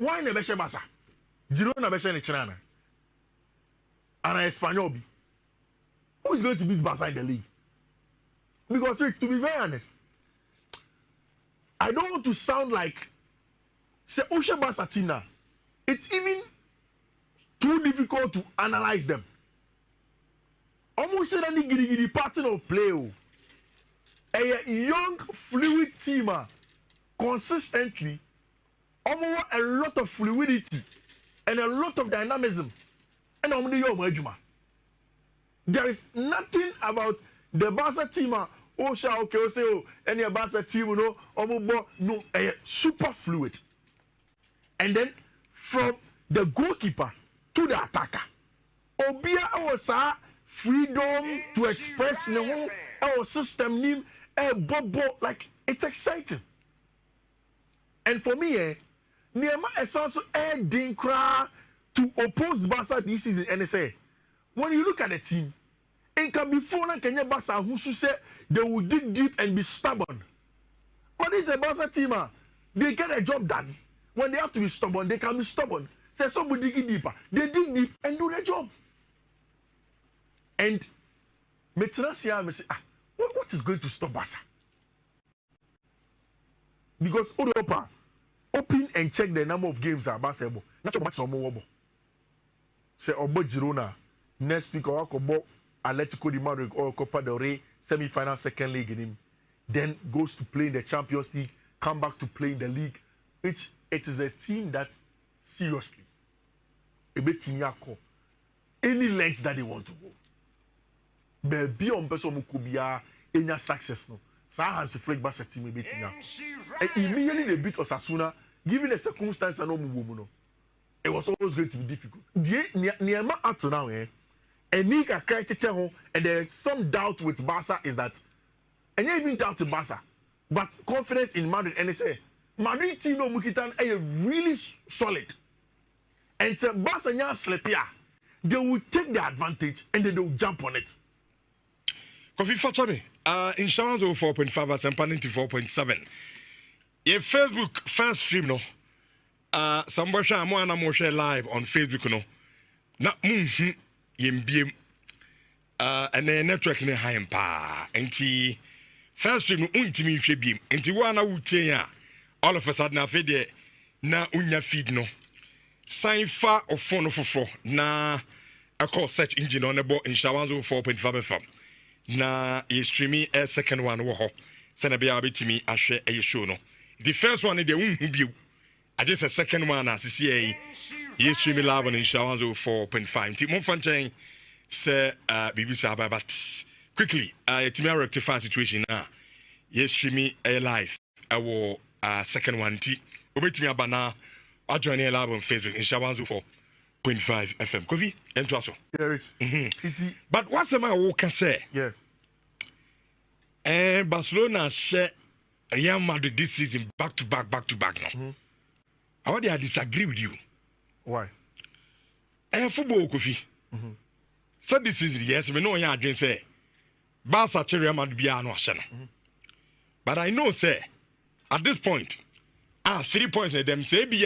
why never share Barca? Girona be share in China. And Espanyol be. Who is going to beat Barca in the league? Because to be very honest, I don't want to sound like say Osha Barca team now. It's even too difficult to analyze them. Almost said any giddy pattern of play. A young, fluid team, consistently, almost a lot of fluidity and a lot of dynamism. And there is nothing about the Barca team. Any Barca team, no, super fluid. And then from the goalkeeper to the attacker, Obia was freedom to express our system name, like it's exciting. And for me, Niema is also a dinkra to oppose Barca this season. And they say, when you look at the team, it can be fun and Kenya Barca who say they will dig deep and be stubborn. But this is a Barca team, they get a job done. When they have to be stubborn, they can be stubborn. Say somebody dig deeper. They dig deep and do their job. And Metrasia say, what is going to stop Barca? Because Europa open and check the number of games at Barca. Not much more. Say Obo Girona next week or Obo Atletico de Madrid or Copa del Rey semi-final second leg in him. Then goes to play in the Champions League, come back to play in the league, which it is a team that seriously any length that they want to go. But beyond person could be any success no. So has the flag Barca team immediately they beat Osasuna, given the circumstance and no. It was always going to be difficult. Niema up to now, and Nika and there's some doubt with Barca is that, and you even doubt to Barca, but confidence in Madrid, and they say Madrid team no Mukitan are really solid. And so Barca nya sleepia, they will take the advantage and then they will jump on it. Kofi Fatami, in Shawans over 4.5 and Panning to 4.7. Your Facebook first stream no. Somebody more share live on Facebook no. Na yembiem and then network ne high pa. Enti first stream no untimi hwe biem. Enti wo na wutie a all of a sudden afede na unya feed no. Sign far of phone for na a call search engine on the board in Shawans over 4.5 FM. Na ye streaming a second one wo ho. Send be abetimi ahwe a show no. The first one de unhu biu. I just a second one as CCA. Yes, streaming live on Inshawanzo 4.5. Timo Fancheng say BBC but quickly to rectify situation now. Yes, streaming a live. Our second one T. Obetimi abana I join a live on Facebook Inshawanzo 4.5 FM. Kofi and Traso. Yeah, but what's the man who can say? Yeah. And Barcelona share Real Madrid this season back to back now. I want to disagree with you. Why? Football, Kofi. So this is yes, we know you are say Barca Real Madrid be no Arsenal. But I know say at this point, 3 points in them say be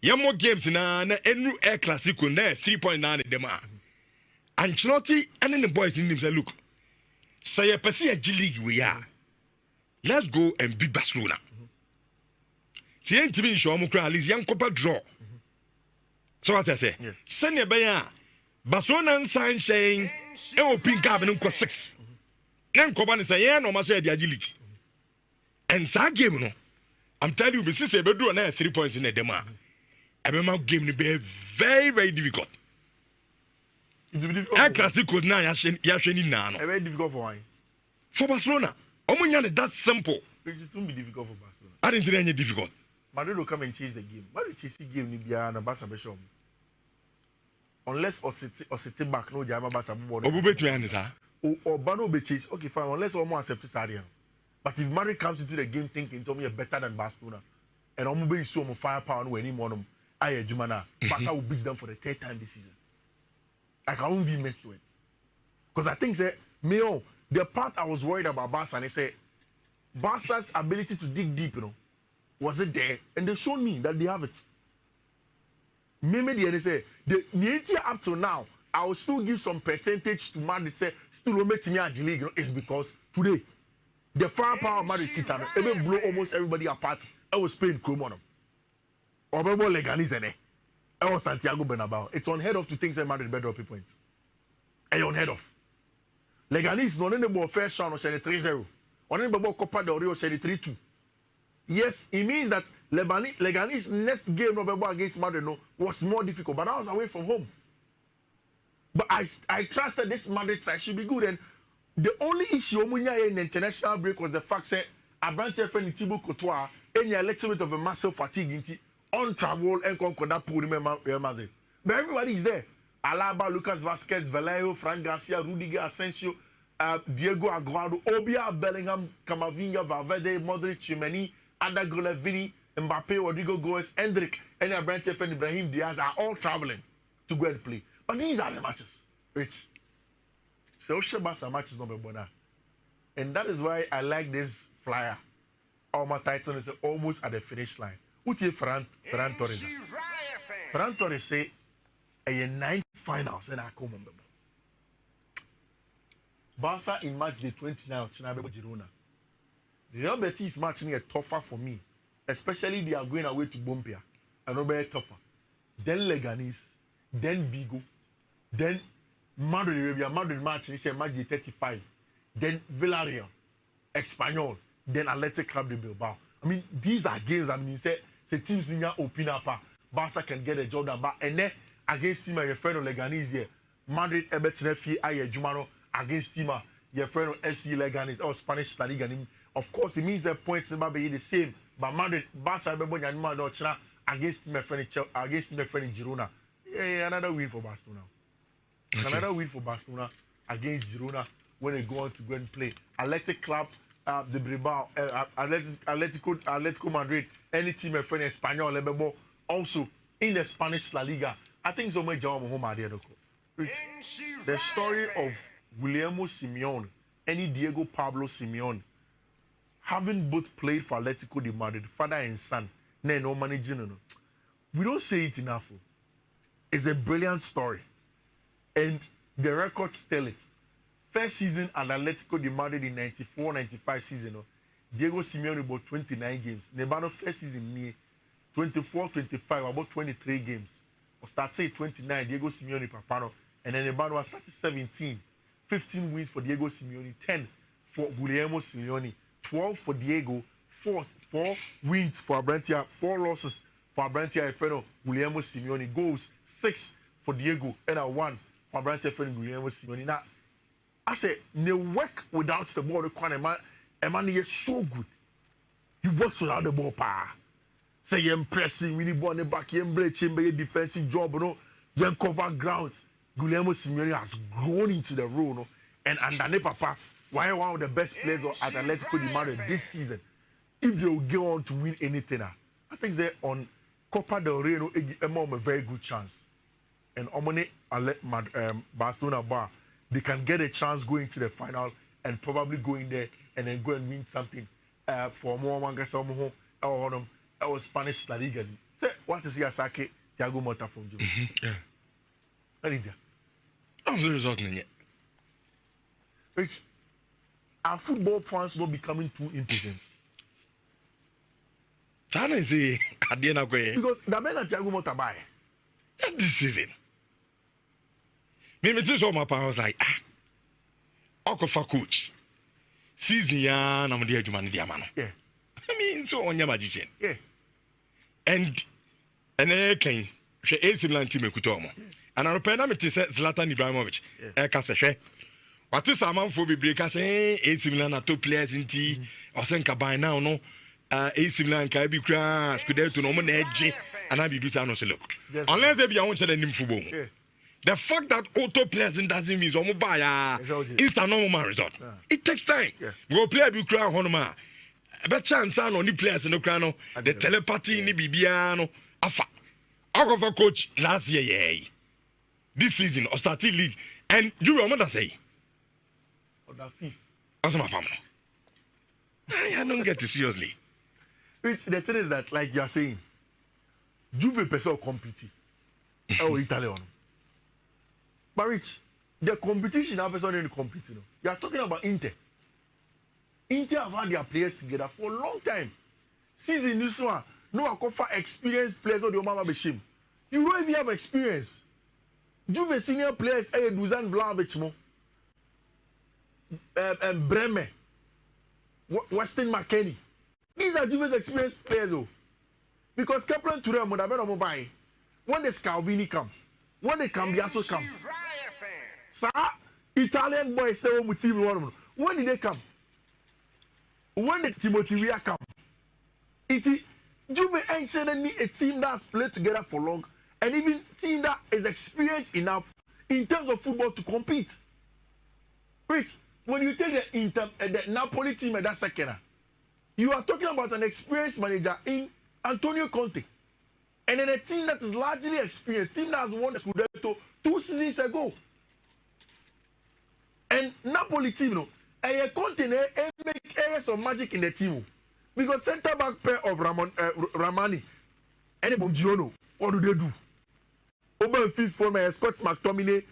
ya more games na enu air classico na 3.9 them are. Ancelotti and the boys in them say look, say a person a G League we are. Let's go and beat Barcelona. See, ain't to be sure I'm at least young copper draw. So what I say, send your bayer Barcelona and sign saying, oh, pink cabin 6. Then Coban say, yeah, no, Master League. And sa game, no, I'm telling you, Mrs. Ebedu and 3 points in the dema. I remember game to be very, very difficult. I classic now, Yasheni Nano. Very difficult for why? For Barcelona. That's simple. It won't be difficult for Barcelona. I didn't see any difficult. Madrid will come and chase the game. Madrid chase the game Libya and Barca Besham. Unless or sitting back, no Jama Barca board. Or Bano be chase. Okay, fine. Unless almost accept this area. But if Madrid comes into the game thinking it's only better than Barcelona, and I'm be so much firepower when him on them, I Jumana, Barca will beat them for the 3rd time this season. I can't be meant to it. Because I think say Mayo, the part I was worried about Barca, and they say Barca's ability to dig deep, was it there? And they showed me that they have it. Maybe the say the Nigeria up to now, I will still give some percentage to Madrid. Say still will make me a G League is because today the firepower of Madrid Kitano, it blow almost everybody apart. I was Spain Chrome or maybe Leganese and I was Santiago Bernabeu. It's unheard of to think that Madrid better up points. And unheard of. Leganese no only about first round or 3-0. Only about Copa del Rio 3-2. Yes, it means that Leganese next game against Madrid was more difficult, but I was away from home. But I trusted this Madrid side should be good. And the only issue in the international break was the fact that Abrante friend Thibaut Courtois any a little bit of a massive fatigue on travel and conquer pool Real Madrid. But everybody is there. Alaba, Lucas Vasquez, Vallejo, Fran Garcia, Rudiger, Asensio, Diego Aguado, Obia, Bellingham, Camavinga, Valverde, Modric, Chimeni, Ada Vini, Mbappe, Rodrigo Goes, Endrick, and Abrante friend Ibrahim Diaz are all traveling to go and play. But these are the matches. Rich. So Shabasa matches number one. And that is why I like this flyer. All my title is almost at the finish line. Uti Ferran Torres. Ferran Torres say a 9 finals and I come on. Barca in match day 29 Chinabe Girona. The Real Betis matching a tougher for me, especially they are going away to Bompia. And very tougher. Then Leganese, then Vigo, then Madrid Arabia, Madrid match day 35. Then Villarreal, Espanyol, then Athletic Club de Bilbao. I mean, these are games. I mean, say teams in your open up, Barca can get a job done. But and then against team your friend Leganese here, Madrid Everton FA Aye Jumano against team your friend FC Leganese or Spanish La Liga. Of course, it means the points never be the same. But Madrid, Barca be born and against team friend Girona. Yeah, another win for Barcelona. Okay. Another win for Barcelona against Girona when they go on to go and play. Athletic Club, the Bilbao, Atletico Madrid, any team a friend Espanyol Lebebo, also in the Spanish La Liga. I think so much job home at the story of Guillermo Simeone and Diego Pablo Simeone having both played for Atletico de Madrid, father and son, no managing. We don't say it enough. It's a brilliant story. And the records tell it. First season at Atletico de Madrid in 94-95 season, Diego Simeone about 29 games. Nebano first season 24-25 about 23 games. Or start say 29 Diego Simeone Papano, and then Nebano started 17, 15 wins for Diego Simeone, 10 for Guillermo Simeone, 12 for Diego, 4 wins for Abrantia, 4 losses for Abrantia Efeno, Guillermo Simeone, goals 6 for Diego, and 1 for Abrantia Efeno, Guillermo Simeone. Now, I say, they work without the ball. A man is so good. He works without the ball. Say, you're impressing, really ball in the back, you're embracing a defensive job, you cover ground. Guillermo Simeone has grown into the role, and Andane Papa, why one of the best players at Atletico de Madrid this season. If they will go on to win anything, I think they're on Copa del Rey, a very good chance. And Omone Barcelona bar. They can get a chance going to the final and probably going there and then go and win something for more Manga or Spanish La Liga. What is Yasake Thiago Motta from June? Yeah. What is that? I'm the result in it. Which our football fans not becoming too impatient. China is a Adiana Gwe. Because the men that Thiago Motta buy. This season. Me tell my parents like Okofa coach. Season ya na mudi adwuma ne dia ma no. Yeah. I mean so onya magician. Yeah. And kan hwe AC Milan team ekuto omo. And I repent me say Zlatan Ibrahimovic. Ka se hwe. What is amanfo bebre ka say AC Milan na top players nti o se nka ban now no AC Milan ka bi kura Scudetto no mo na eje ana bibi sa no se look. Unless they be a won chere nim football. Yeah. The fact that auto players doesn't mean so buy instant normal result. Yeah. It takes time. Yeah. Go play be cry honoma. But chance on the players in the crano, the telepathy in the Bibiano, afa. Out of a coach last year, yeah. This season or starting league. And you remember say? Or that fifth. That's my family. I don't get it seriously. Which the thing is that, like you are saying, Juve person compete. Oh, Italian. But Rich, the competition have something to compete. You are talking about Inter. Inter have had their players together for a long time. Season this one, no one can experienced players or the Omama Beshim. You don't even have experience. Juve senior players, Dusan Vlahovic mo, Bremer, Weston McKennie. These are Juve's experienced players, oh. Because Kaplan to them, when the Scalvini come, when the Cambiaso come, sir, Italian boys say with team one. When did they come? When did Timothy Weah come? Juve ain't need a team that's played together for long, and even team that is experienced enough in terms of football to compete. Rich, when you take the Napoli team at that second, you are talking about an experienced manager in Antonio Conte, and then a team that is largely experienced, team that has won the Scudetto 2 seasons ago. And Napoli team, Conte make some magic in the team. Because centre back pair of Ramani and Bongiorno, what do they do? Over fifth former Scott McTominay,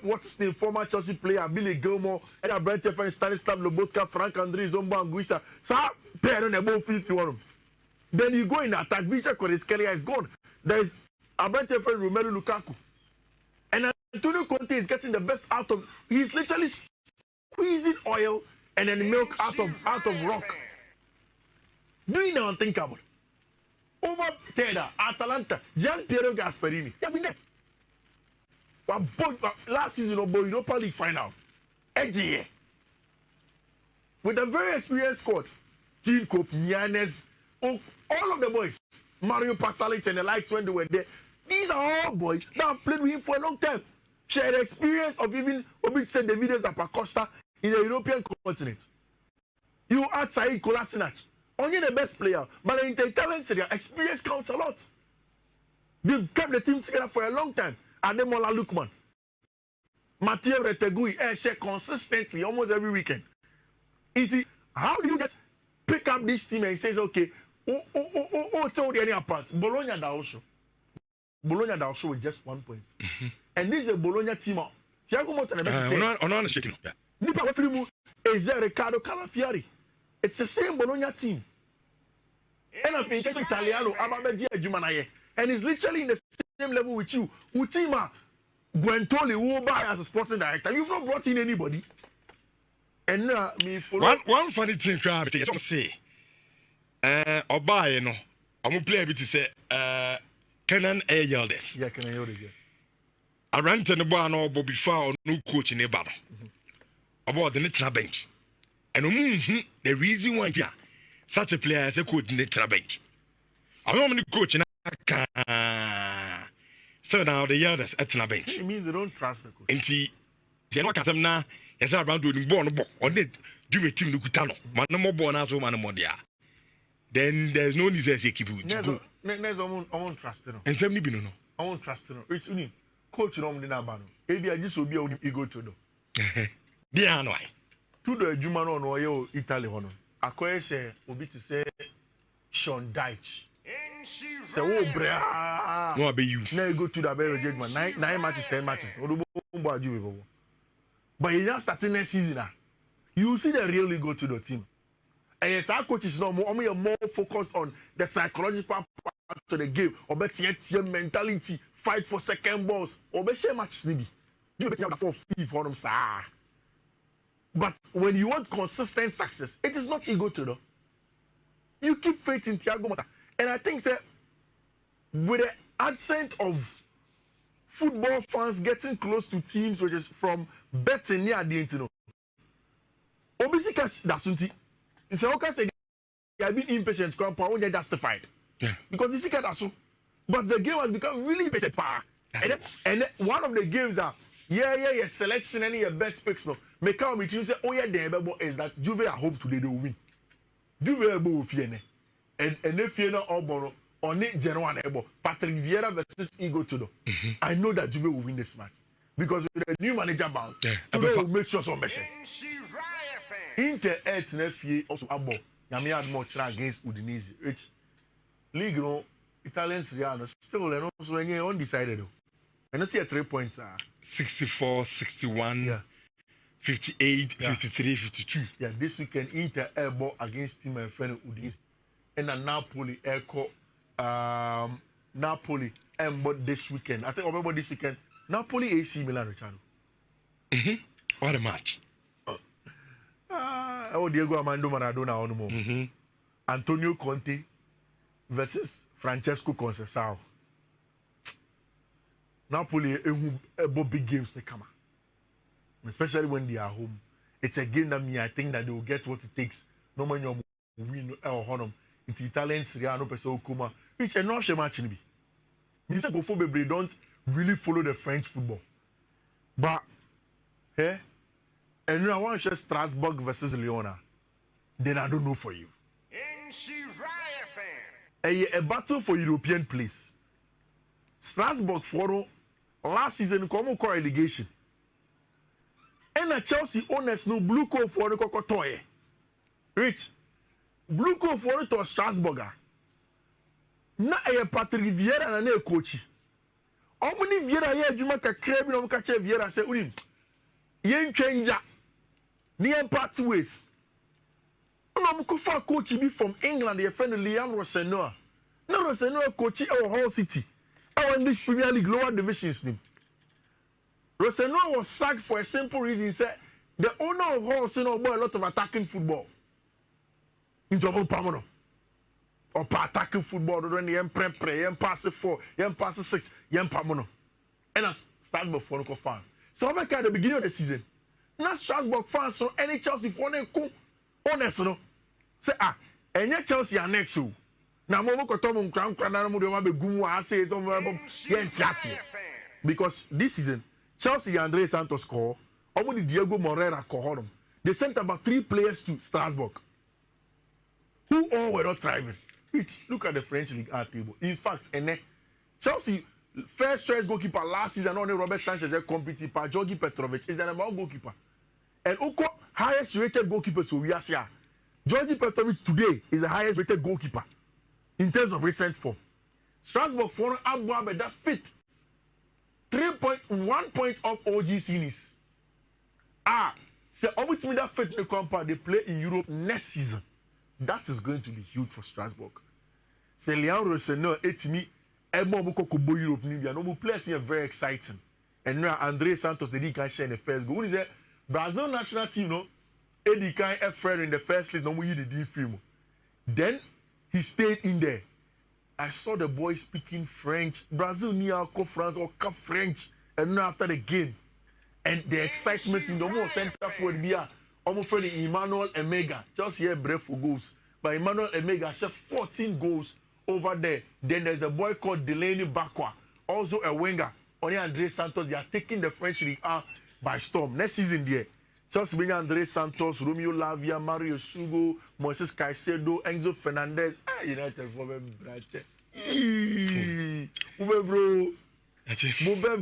what's his name, former Chelsea player, Billy Gilmore, and a Brent Jeffrey, Stanislav Lobotka, Frank André, Zomba, and Guisa. So, pair on the ball fifth one. Then you go in attack, Victor Kvaratskhelia is gone. There is a Brent Jeffrey, Romelu Lukaku. And Antonio Conte is getting the best out of, he's literally squeezing oil and then milk out of rock. Doing the unthinkable. Over Teda, Atalanta, Gian Piero Gasperini. They have been there. Last season, Europa League final. Edgy. With a very experienced squad. Jean Cope, Yanes, all of the boys. Mario Pasalic and the likes when they were there. These are all boys that have played with him for a long time. Share the experience of even Obi said the videos of Acosta in the European continent. You add Said Kolasinac. Only the best player, but the intelligence, their experience counts a lot. They've kept the team together for a long time. Ademola Lookman, Mathieu Retegui, share consistently almost every weekend. How do you just pick up this team and say, okay, tell the any apart? Bologna also with just 1 point. And this is a Bologna team. Thiago Motta is Riccardo Calafiori. It's the same Bologna team. And I'm thinking Italiano, and he's literally in the same level with you. Utima, Guentoli, who buy as a sporting director. You've not brought in anybody. And me follow. One funny thing, I say, Oba, I'm gonna play a bit to say, Kenan Ayeldes. Yeah, Kenan Ayeldes, yeah. I ran to the bar no Bobby Fowl, no coach in the bar. About the neutral bench. And the reason why such a player as a coach in the bench. I'm not the coach in a so now the others at the bench. It means they don't trust the coach. And see, they don't come now. Yes, I'm doing born or did do a team Lucutano. Man, no more born as one more there. Then there's no need to keep it. I won't trust them. And some no. I won't trust them. Which mean coach no me na ba no. Maybe I just will be on ego to do. Dia no. To the Juma no no yo Italy hono. Akoye say obi to say Sean Dyche. Say oh bra. No be you. Now you go to the Bell Jegman 9 matches 10 matches. Odubo mbo aju we. But you just starting next season now. You see the really go to the team. And yes, our coaches now more focused on the psychological part of the game. Or better yet, mentality, fight for second balls. Or better share matches maybe. You better have 4 for them, sir. But when you want consistent success, it is not ego to do. You keep faith in Thiago Motta. And I think that with the advent of football fans getting close to teams which is from betting near the internet. Obviously, that's something. If you say they have been impatient, when they're justified. Yeah. Because this is so. But the game has become really impatient. And then one of the games are your selection and your best picks. No, make out with you say, oh yeah, the is that Juve I hope today they will win. Juve will fear. And if you're not all on it, Genoa Patrick Vieira versus Ego Tudo. I know that Juve will win this match. Because with the new manager bounce, Juve will make sure some mission. Inter et nefie also abo. Yami had more chance against Udinese. Which League no Italian Serie A still and also undecided though. And I see 3 points. 64, 61, Yeah. 58, Yeah. 53, 52. Yeah, this weekend Inter airball against team and friend Udinese. And a Napoli airco Napoli airball this weekend. I think about this weekend. Napoli AC Milan Richard. What a match. Diego Armando Maradona on Mm-hmm. Antonio Conte versus Francesco Conceição. Napoli able big games they come, especially when they are home. It's a game that I think that they will get what it takes. No man you win or honor. It's Italian Serie A no person Kuma. Which a not match be. Minister Gofo Bebre don't really follow the French football, but hey. And I want to share Strasbourg versus Leona. Then I don't know for you. A battle for European place. Strasbourg for last season come call relegation. And a Chelsea owners no blue coat for the Kokotoye. Rich. Blue coat for it to Strasbourg. Na a Patrick Vieira and a coach. How many Vieira here you make a crab in catch Vieira say unim. Yen changer. Near pathways. I'm a coach be from England, your friend Liam Rossenoa. No Rossenoa coach our whole city. Our English Premier League lower divisions name. Rossenoa was sacked for a simple reason. He said the owner of Hull said no boy a lot of attacking football. Into a permanent. Or attacking football, when you pass it 4, you pass it 6, you permanent. And I start before the fan. So I'm at the beginning of the season. Now Strasbourg fans so any Chelsea for them come honest no say any Chelsea are next so na mo ko to mo nkran na mo de ma be gumu a say so because this season Chelsea Andre Santos score omo di Diego Moreira ko honom they sent about 3 players to Strasbourg who all were not thriving. Look at the French League A table. In fact Chelsea first choice goalkeeper last season, only Robert Sanchez competed by Georgi Petrovic is the number 1 goalkeeper. And Oko highest rated goalkeeper so we are here. Georgi Petrovic today is the highest rated goalkeeper in terms of recent form. Strasbourg for Abuabe that fit 3.1 points off OG Sinis. So obviously that fit the compound they play in Europe next season. That is going to be huge for Strasbourg. C'est Leon Rosseno et me. Europe no players here very exciting. And now Andre Santos the can share in the first goal. Who is that? Brazil national team no Eddie can friend in the first list no we the film. Then he stayed in there. I saw the boy speaking French. Brazil near France or French. And now after the game and the excitement in the more center forward here. Almost friend Emmanuel Emega just here brave for goals. But Emmanuel Emega shot 14 goals over there. Then there's a boy called Delaney Bakwa, also a winger. Only Andre Santos, they are taking the French League A by storm. Next season, there, Chelsea bring Andre Santos, Romeo Lavia, Mario Sugo, Moises Caicedo, Enzo Fernandez. United for them,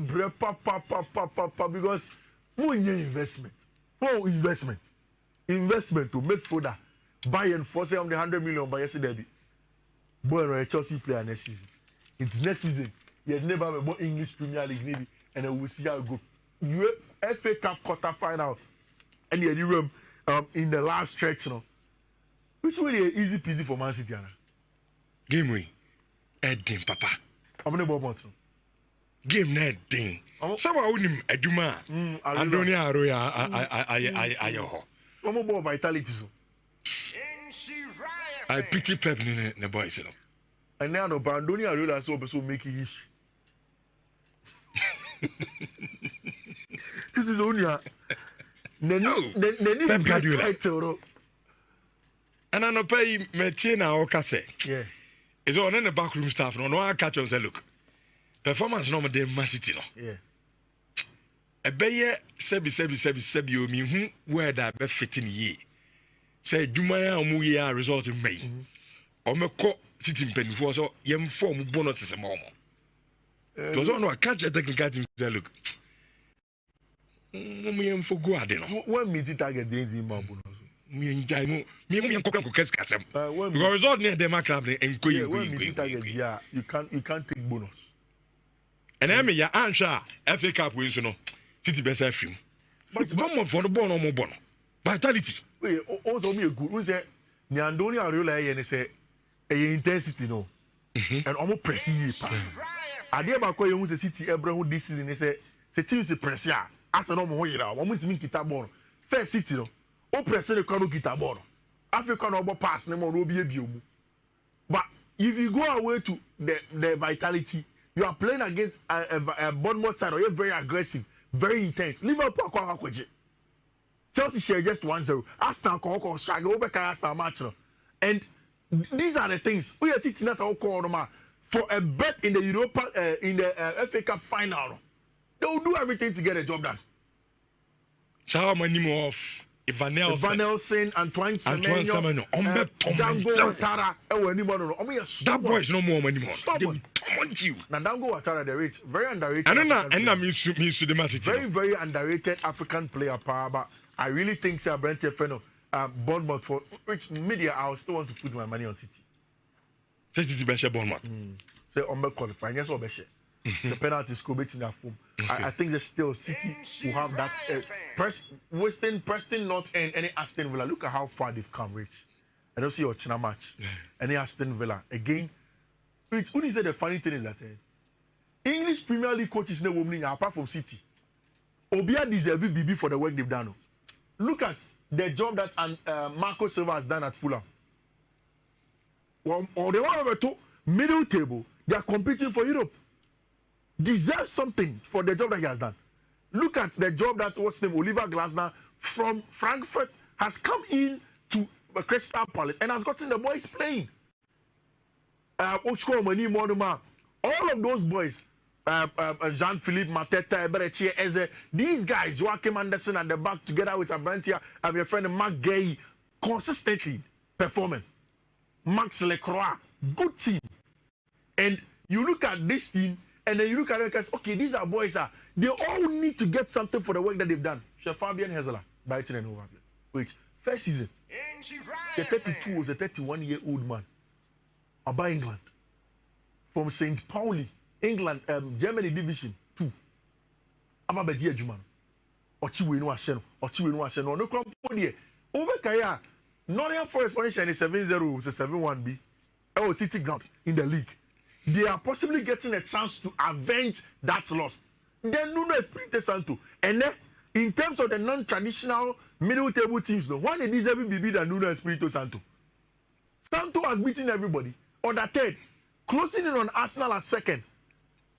bro. Papa, because more investment. Investment to make further. Bayern for say on the 100 million by yesterday. Boy, a Chelsea player next season. It's next season. You never have a more English Premier League maybe, and then we'll see how it goes. You FA Cup quarter final, and you're in the last stretch now. Which way is easy peasy for Man City, Anna? Game win. Edding, Papa. I'm gonna ball Game net ding. Someone own him Eduma. Andonia Aroya Ayoho. I'm gonna ball vitality so. I pity Pep in the boys, you know. And now the Bandoni are really so making history. This is only a Pep Guardiola. And I no pay Metina or Casse. Yeah. It's all in the backroom staff. No, I catch them say, look, performance no more than City, no. Yeah. A bayer, sebi, you mean where that be fitting ye. Say Jumaya Muya result in May. Or me co sitting pen for so yem form bonus as a mom. Those on a catch a technical team say look. Me for go adeno. When me target the in Mabuno. Me enjoy me cook cascasem. Because result near the club and yeah, you can't take bonus. And I mean, ya answer FA Cup wins, you know, City best have him. But Bournemouth for the ball no more bono. Vitality. Wait, also me a good. We say Nyandoni Ariola and say intensity no, and almost pressing you. I dare about calling the City every this season. They say team is pressing. As a normal way now, one to kita ball. First City no, o pressing the crowd kita ball. Africa no pass no more be a biom. But if you go away to the Vitality, you are playing against a Bournemouth side, or you're very aggressive, very intense. Liverpool kwa kwaje. Chelsea share just 1-0. Arsenal ko strike over Arsenal match no. And these are the things we are sitting as our call for a bet in the Europa in the FA Cup final. They will do everything to get a job done. How many more of Ivan Nelson, Antoine Semenyo, Dango Ouattara. That boy is no more anymore. Stubborn. Now Dango Ouattara, the rich, very underrated. And I'm used to the message. Very, very underrated African player, but I really think Sir Brent Feno, Bournemouth, for which media I still want to put my money on City. City best Bournemouth. Say on qualifying, yes or best. The penalty score in that form. I think that still City will have that. Preston North and any Aston Villa. Look at how far they've come, Rich. I don't see your China match. Any Aston Villa again. Rich, who is the funny thing is that English Premier League coaches no woman apart from City. Obia deserve BB for the work they've done. Look at the job that Marco Silva has done at Fulham. Well, or they want to middle table. They are competing for Europe. Deserve something for the job that he has done. Look at the job that Oliver Glasner from Frankfurt has come in to Crystal Palace and has gotten the boys playing. All of those boys, Jean-Philippe Mateta, Eberechi, Eze, these guys, Joachim Anderson at the back together with Abrantia and your friend Mark Gay, consistently performing. Max Lecroix, good team. And you look at this team, and then you look at it and say, okay, these are boys, they all need to get something for the work that they've done. Chef Fabian Hezler, Brighton and Hove. Wait, first season, the 32 was a 31-year-old man about England. From St. Pauli, England, Germany Division 2. I'm a Bedia Juman. Ochiwe no Asheno, no crump here. Over Kaya, Nottingham Forest Foundation is 7-0, 7-1B. Oh, City ground in the league. They are possibly getting a chance to avenge that loss. Then Nuno Espirito Santo. And then, in terms of the non-traditional middle table teams, no one they deserve to be than Nuno Espirito Santo. Santo has beaten everybody. On the third, closing in on Arsenal at second.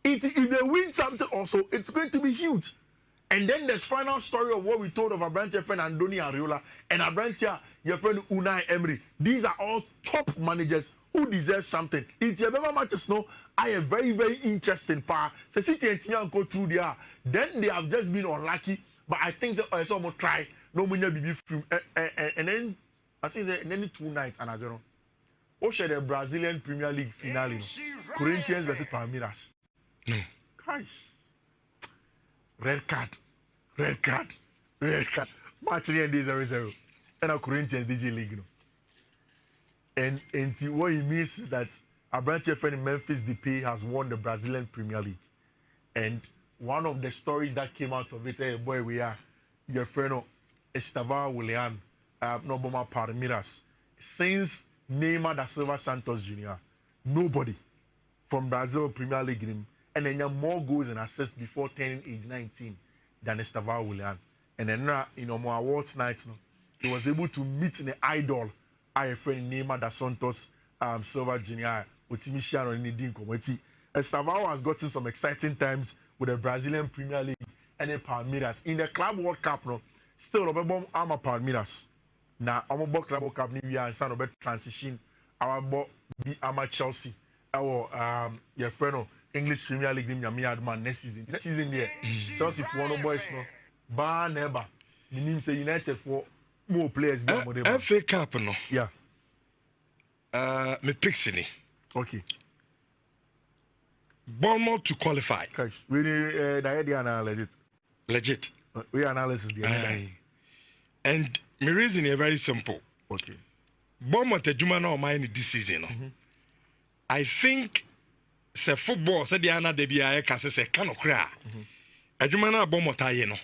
If they win something also, it's going to be huge. And then there's final story of what we told of Abrantia friend Andoni Ariola and Abrantia, your friend Unai Emery. These are all top managers who deserve something. If you ever matches no, I am very, very interesting part. So City and Tian go through there. Then they have just been unlucky. But I think I saw more try. No money be film. And then I think they only 2 nights and I don't know. Also the Brazilian Premier League finale. Corinthians versus Palmeiras. No. Guys. Red card. Match the end is 0-0. And now Corinthians DJ League. No. And what it means is that Abrantia friend in Memphis Depay has won the Brazilian Premier League. And one of the stories that came out of it, hey boy, we are your friend Estevão Willian, Noboma Palmeiras. Since Neymar da Silva Santos Jr., nobody from Brazil Premier League and then you have more goals and assists before turning age 19 than Estevão Willian. And then more awards night, he was able to meet the idol. I friend Neymar da Santos Silva Jr. Otimichiano Nidin Kometi. Estevão has gotten some exciting times with the Brazilian Premier League and the Palmeiras. In the Club World Cup, still I'm a Palmeiras. Now I'm a Club World Cup we are in of transition. I'm a Chelsea. Our your friend English Premier League man next season. Next season there. Chelsea for one boys bar never. The name say United for more players. FA Cup no. Yeah. Me Pixie. Okay. Bournemouth to qualify. Gosh, we legit. Legit. We analysis the and my reason is very simple. Okay. Bournemouth Juma now mine this season. I think say football say the ana de bia e ka say kanokra adwuma na abomotaye no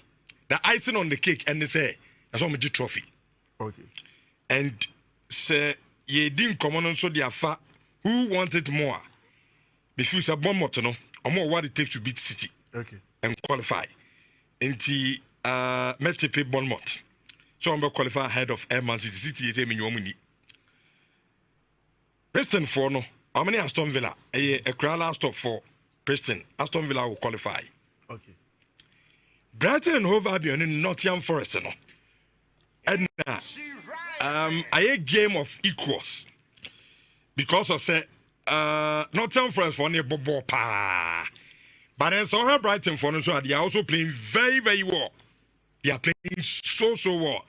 the icing on the cake and they say that's what me trophy. Okay. And say ye din common so the afa who wants it more. If you say Bournemouth no, or more what it takes to beat City. Okay. And qualify. Inti Metipe Bournemouth. So I'm qualify ahead of Man City. City is aiming your money. Preston for no. How many Aston Villa? A crown last stop for Preston. Aston Villa will qualify. Okay. Brighton and Hove Albion in Nottingham Forest no. And a game of equals. Because of say Nottingham Forest for near Bobo pa. But then so her Brighton for no so they are also playing very, very well. They are playing so well.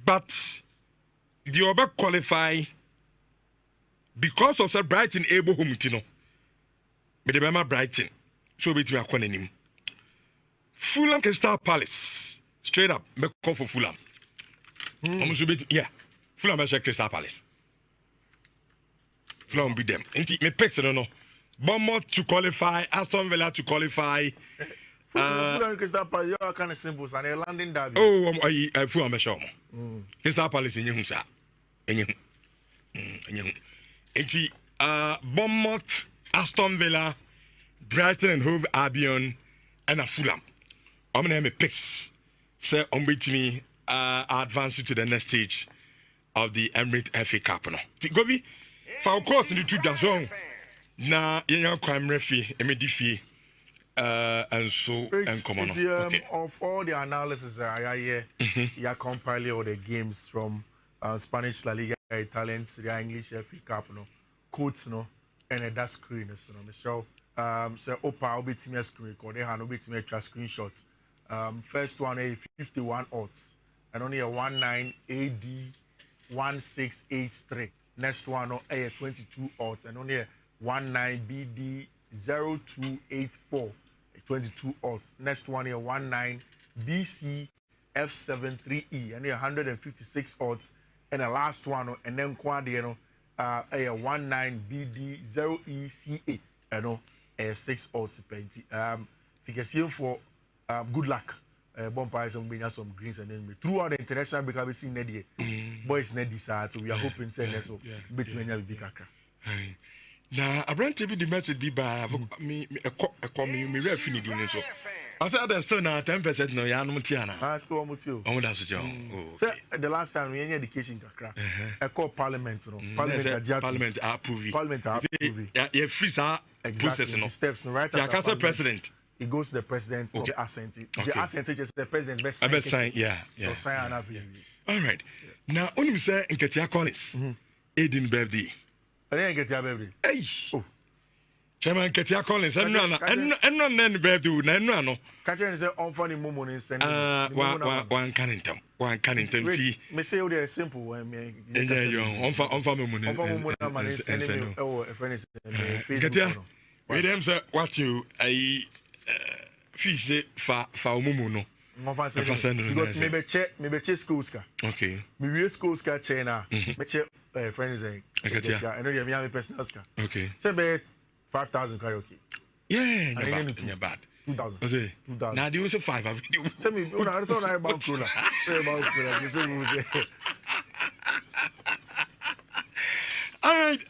But the other qualify because of say Brighton able home to know. But remember Brighton. So we me akon anim. Fulham Crystal Palace. Straight up, me call for Fulham. Yeah. Fulham versus Crystal Palace. Fulham beat them. Inti me picks no no. Bournemouth to qualify, Aston Villa to qualify. Fulham Crystal Palace, you are kind of simple, and a London derby. Oh, Fulham versus Crystal Palace in Yehunsa. Inti Bournemouth, Aston Villa, Brighton and Hove Albion, and a Fulham. I'm gonna have a picks. Say on beat me advance to the next stage of the Emirates FA Cup. No, Gobi, for course in the two that's wrong. Na young crime referee, MDF, and so and common. Okay. Of all the analysis I hear, you compile all the games from Spanish La Liga, Italian Serie A, English FA Cup, no, quotes, no, and that screen, so no, so Opa, I'll be team screen, or they have no be team screenshot. First one a 51 odds, and only a 19 AD 1683. Next one a 22 odds, and only a 19 BD 0284 22 odds. Next one here 19 BC F73E and 156 odds. And the last one and then quad a 19 BD 0ECA and 6 odds. Figure for good luck. Bumpers some greens and then throughout the international because we see Neddy boys Neddy so we are hoping say so between the big cracker. Na abrante bi the message bi ba me refi ni din so after that still na 10% no ya no tiana still mo tio omo da so tio so the last time we any education kakra e call parliament no parliament approve ya free sa process no steps no right ya council president it goes to the president of the assent the assent is the president best sign yeah so sign and all right now onim say Nketia Collins Edin birthday I didn't get your baby. Hey. Oh. Chairman Nketia Collins, and then birthday, no. Catherine is on funny moment in sending. One canning. Me say you simple when me. Yeah, you on family money. Nketia, we them say what you fish for mumu no. Because maybe check schools ka. Okay. Me schools ka China. Me check friends I know you have personal ka. Okay. Say be 5,000 karaoke. Yeah, bad. 2,000. I say. Now do you say 5 have you? Say me, that's all I about to. Say about to. All right.